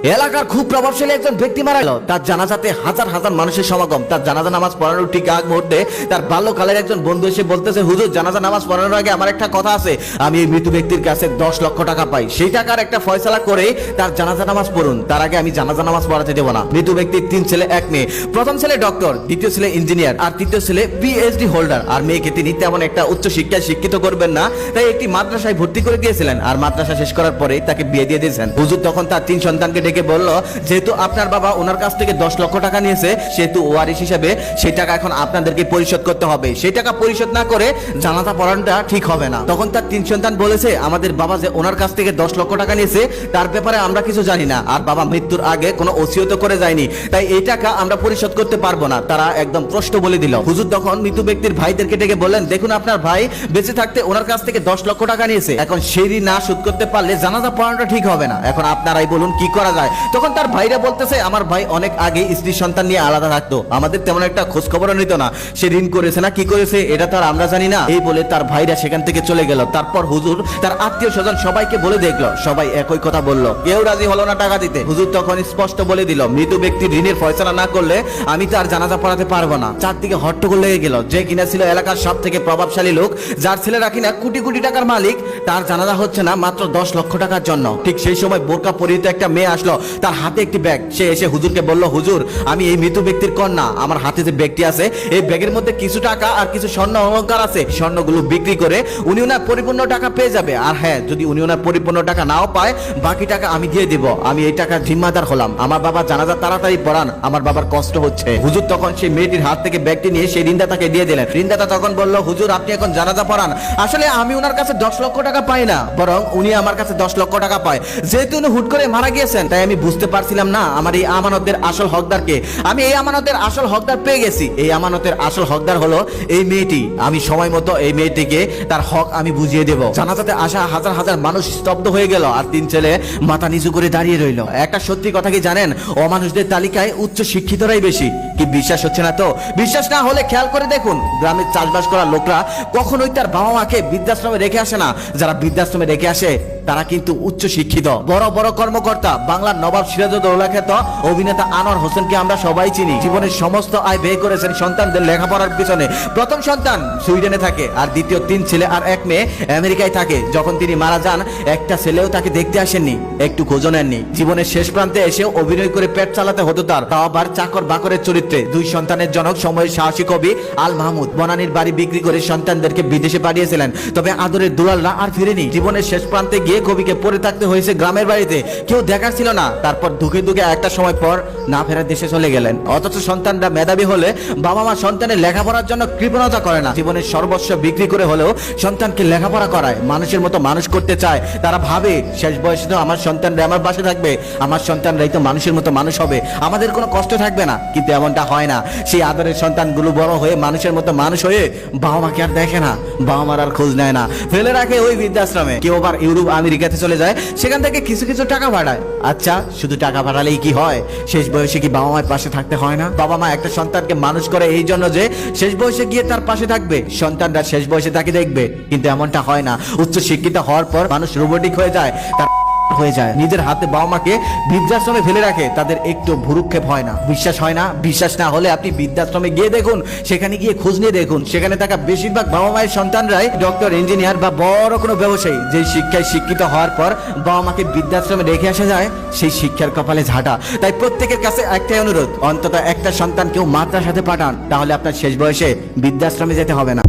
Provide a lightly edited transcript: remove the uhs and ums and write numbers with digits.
এলাকার খুব প্রভাবশালী একজন ব্যক্তি মারা গেল। তার জানাজাতে হাজার হাজার মানুষের সমাগম। তার জানাজা নামাজ পড়ানোর ঠিক আগ মুহূর্তে তার বাল্যকালের একজন বন্ধু এসে বলতেছে, হুজুর জানাজা নামাজ পড়ানোর আগে আমার একটা কথা আছে, আমি এই মৃত ব্যক্তির কাছে 10 লক্ষ টাকা পাই, সেই টাকার একটা ফয়সালা করে তার জানাজা নামাজ পড়ুন, তার আগে আমি জানাজা নামাজ পড়াতে দেবো না। মৃত ব্যক্তির 3 ছেলে 1 মেয়ে। প্রথম ছেলে ডক্টর, দ্বিতীয় ছেলে ইঞ্জিনিয়ার, আর তৃতীয় ছেলে পিএইচডি হোল্ডার। আর মেয়েকে তিনি তেমন একটা উচ্চ শিক্ষায় শিক্ষিত করবেন না, তাই একটি মাদ্রাসায় ভর্তি করে দিয়েছিলেন। আর মাদ্রাসা শেষ করার পরে তাকে বিয়ে দিয়ে দিয়েছেন। হুজুর তখন তার 3 সন্তানকে ডেকে বলল, যেহেতু আপনার বাবা ওনার কাছ থেকে 10 লক্ষ টাকা নিয়েছে, সেহেতু ওয়ারিশ হিসেবে সেই টাকা এখন আপনাদেরকে পরিশোধ করতে হবে। সেই টাকা পরিশোধ না করে জানাজা পড়ানোটা ঠিক হবে না। তখন তার 3 সন্তান বলেছে, আমাদের বাবা যে ওনার কাছ থেকে 10 লক্ষ টাকা নিয়েছে তার ব্যাপারে আমরা কিছু জানি না, আর বাবা মৃত্যুর আগে কোনো ওসিয়ত করে যায়নি, তাই এই টাকা আমরা পরিশোধ করতে পারবো না। তারা একদম প্রশ্ন বলে দিল। হুজুর তখন মৃত ব্যক্তির ভাইদেরকে ডেকে বললেন, দেখুন আপনার ভাই বেঁচে থাকতে ওনার কাছ থেকে 10 লক্ষ টাকা নিয়েছে, এখন সেই ঋণ না শোধ করতে পারলে জানাজা পড়ানোটা ঠিক হবে না, এখন আপনারাই বলুন কি করা যায়। তখন তার ভাইরা বলতেছে, আমার ভাই অনেক আগে স্ত্রী সন্তান নিয়ে আলাদা থাকতো, আমাদের তেমন একটা খোঁজ খবরও নিত না, সে ঋণ করেছে না কি করেছে এটা তো আর আমরা জানি না। এই বলে তার ভাইরা সেখান থেকে চলে গেল। তারপর হুজুর তার আত্মীয় স্বজন সবাইকে বলে দেখলো, সবাই একই কথা বলল, কেউ রাজি হলো না টাকা দিতে। হুজুর তখন স্পষ্ট বলে দিল, মৃত ব্যক্তির ঋণের ফয়সালা না করলে আমি তার জানাজা পড়াতে পারবো না। চারদিকে হট্টগোল লেগে গেল। যে কিনা ছিল এলাকার সব থেকে প্রভাবশালী লোক, যার ছেলেরা কিনা কোটি কোটি টাকার মালিক, তার জানাজা হচ্ছে না মাত্র 10 লক্ষ টাকার জন্য। ঠিক সেই সময় বোরকা পরিহিত একটা মেয়ে আসলো, তার হাতে একটি ব্যাগ। সে এসে হুজুরকে বলল, হুজুর আমি এই মৃত ব্যক্তির কন্যা, আমার হাতে যে ব্যাগটি আছে এই ব্যাগের মধ্যে কিছু টাকা আর কিছু স্বর্ণ অলংকার আছে, স্বর্ণগুলো বিক্রি করে উনি ওনার পরিপূর্ণ টাকা পেয়ে যাবে। আর হ্যাঁ, যদি উনি ওনার পরিপূর্ণ টাকা নাও পায়, বাকি টাকা আমি দিয়ে দিব, আমি এই টাকার জিম্মাদার হলাম। আমার বাবা জানাজা তাড়াতাড়ি পড়ান, আমার বাবার কষ্ট হচ্ছে। হুজুর তখন সেই মেয়েটির হাত থেকে ব্যাগটি নিয়ে সেই ঋণদাতাকে দিয়ে দিলেন। ঋণদাতা তখন বলল, হুজুর আপনি এখন জানাজা পড়ান। আসলে আমি ওনার কাছে 10 লক্ষ টাকা পাই না, বরং উনি আমার কাছে 10 লক্ষ টাকা পায়। যেহেতু উনি হুট করে মারা গিয়েছেন, তাই আমি বুঝতে পারছিলাম না আমার এই আমানতের আসল হকদারকে। আমি এই আমানতের আসল হকদার পেয়ে গেছি। এই আমানতের আসল হকদার হলো এই মেয়েটি। আমি সময় মতো এই মেয়েটিকে তার হক আমি বুঝিয়ে দেব। জানাজাতে আসা হাজার হাজার মানুষ স্তব্ধ হয়ে গেল, আর 3 ছেলে মাথা নিচু করে দাঁড়িয়ে রইল। একটা সত্যি কথা কি জানেন, অমানুষদের তালিকায় উচ্চ শিক্ষিতরাই বেশি। কি বিশ্বাস হচ্ছে না তো? বিশ্বাস না হলে খেয়াল করে দেখুন, গ্রামের চাষবাস করা লোকরা কখনোই তার বাবা মাকে বৃদ্ধাশ্রমে রেখে আসে না। যারা বৃদ্ধাশ্রমে রেখে আসে তারা কিন্তু উচ্চ শিক্ষিত, বড় বড় কর্মকর্তা। বাংলার নবাব সিরাজউদ্দৌলা খ্যাত অভিনেতা আনোয়ার হোসেনকে আমরা সবাই চিনি। জীবনের সমস্ত আয় ব্যয় করেছেন সন্তানদের লেখাপড়ার পিছনে। প্রথম সন্তান সুইডেনে থাকে, আর দ্বিতীয় 3 ছেলে আর 1 মেয়ে আমেরিকায় থাকে। যখন তিনি মারা যান, একটা ছেলেও তাকে দেখতে আসেননি, একটু খোঁজও নেননি। জীবনের শেষ প্রান্তে এসেও অভিনয় করে পেট চালাতে হতো তার, তাও আবার চাকর বাকরের চরিত্রে। 2 সন্তানের জনক সময়ের সাহসী কবি আল মাহমুদ বনানীর বাড়ি বিক্রি করে সন্তানদেরকে বিদেশে পাঠিয়েছিলেন, তবে আদরের দুলালরা আর ফিরেনি। জীবনের শেষ প্রান্তে গিয়ে কবিকে পড়ে থাকতে হয়েছে গ্রামের বাড়িতে, কেউ দেখার ছিল না। তারপর দুঃখে দুঃখে একটা সময় পর না ফেরার দেশে চলে গেলেন। অথচ সন্তানরা মেধাবী হলে বাবা মা সন্তানের লেখাপড়ার জন্য কৃপণতা করে না, জীবনের সর্বস্ব বিক্রি করে হলেও সন্তানকে লেখাপড়া করায়, মানুষের মতো মানুষ করতে চায়। তারা ভাবে শেষ বয়সে তো আমার সন্তানরা আমার পাশে থাকবে, আমার সন্তানরাই তো মানুষের মতো মানুষ হবে, আমাদের কোনো কষ্ট থাকবে না। কিন্তু এমনটা হয় না। সেই আদরের সন্তানগুলো বড় হয়ে মানুষের মতো মানুষ হয়ে বাবা মাকে আর দেখে না, বাবা মার আর খোঁজ নেয় না, ফেলে রাখে ওই বৃদ্ধাশ্রমে। কেউ আবার ইউরোপ আমেরিকাতে চলে যায়, সেখান থেকে কিছু কিছু টাকা পাঠায়। আচ্ছা, শুধু টাকা পাঠালেই কি হয়? শেষ বয়সে কি বাবা মায়ের পাশে থাকতে হয় না? বাবা মা একটা সন্তানকে মানুষ করে এই জন্য যে শেষ বয়সে গিয়ে তার পাশে থাকবে, সন্তানরা শেষ বয়সে তাকে দেখবে। কিন্তু এমনটা হয় না। উচ্চ শিক্ষিত হওয়ার পর মানুষ রোবটিক হয়ে যায়, তার হয়ে যায়, নিজের হাতে বাবা মাকে বৃদ্ধাশ্রমে ফেলে রাখে। তাদের একটু ভুরুক্ষেপ হয় না। বিশ্বাস হয় না? বিশ্বাস না হলে আপনি বৃদ্ধাশ্রমে গিয়ে দেখুন, সেখানে গিয়ে খোঁজ নিয়ে দেখুন, সেখানে থাকা বেশিরভাগ বাবা মায়ের সন্তানরাই ডক্টর, ইঞ্জিনিয়ার বা বড় কোনো ব্যবসায়ী। যে শিক্ষায় শিক্ষিত হওয়ার পর বাবা মাকে বৃদ্ধাশ্রমে রেখে আসা যায়, সেই শিক্ষার কপালে ঝাঁটা। তাই প্রত্যেকের কাছে একটাই অনুরোধ, অন্তত একটা সন্তান কেউ মাদ্রাসাতে পাঠান, তাহলে আপনার শেষ বয়সে বৃদ্ধাশ্রমে যেতে হবে না।